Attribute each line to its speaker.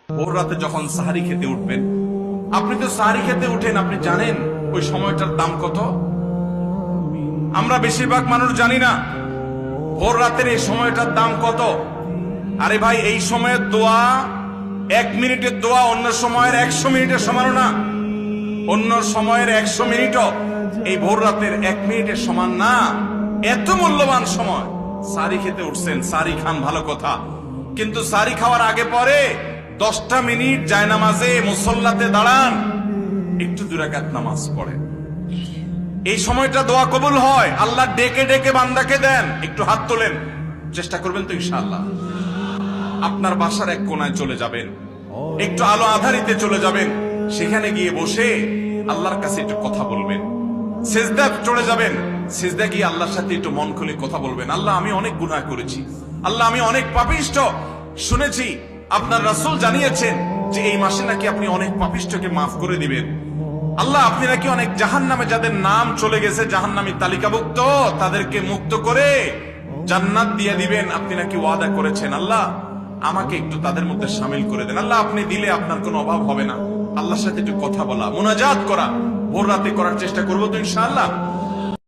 Speaker 1: ভোর রাতে যখন সাহারি খেতে উঠবেন, আপনি তো সাহারি খেতে উঠেন, আপনি জানেন ওই সময়টার দাম কত? আমরা বেশিরভাগ মানুষ জানি না ভোর রাতের এই সময়টার দাম কত। আরে ভাই, এই সময়ের দোয়া 1 মিনিটের দোয়া অন্য সময়ের 100 মিনিটের সমান না। অন্য সময়ের 100 মিনিটও এই ভোর রাতের 1 মিনিটের সমান না। এত মূল্যবান সময়। সারি খেতে উঠছেন, সারি খান, ভালো কথা, কিন্তু সারি খাওয়ার আগে পরে 10টা মিনিট জায়নামাজে মুসল্লাতে দাঁড়ান, একটু 2 রাকাত নামাজ পড়েন। এই সময়টা দোয়া কবুল হয়। আল্লাহ ডেকে ডেকে বান্দাকে দেন। একটু হাত তোলেন, চেষ্টা করবেন তো ইনশাআল্লাহ। আপনার বাসার এক কোনায় চলে যাবেন, একটু আলো আধারিতে চলে যাবেন, সেখানে গিয়ে বসে আল্লাহর কাছে একটু কথা বলবেন। সিজদা চলে যাবেন, সিজদা গিয়ে আল্লাহর সাথে একটু মন খুলে কথা বলবেন। আল্লাহ, আমি অনেক গুনাহ করেছি, আল্লাহ আমি অনেক পাপিষ্ঠ। শুনেছি আপনার রাসূল জানিয়েছেন যে এই মাসে নাকি আপনি অনেক পাপিষ্ঠকে মাফ করে দিবেন। আল্লাহ, আপনি নাকি অনেক জাহান্নামে যাদের নাম চলে গেছে জাহান্নামী তালিকাভুক্ত, তাদেরকে মুক্ত করে জান্নাত দিয়ে দিবেন, আপনি নাকি ওয়াদা করেছেন। আল্লাহ, আমাকে একটু তাদের মধ্যে শামিল করে দেন। আল্লাহ, আপনি দিলে আপনার কোনো অভাব হবে না। আল্লাহর সাথে একটু কথা বলা, মুনাজাত করা ভোর রাতে করার চেষ্টা করবো তো ইনশাআল্লাহ।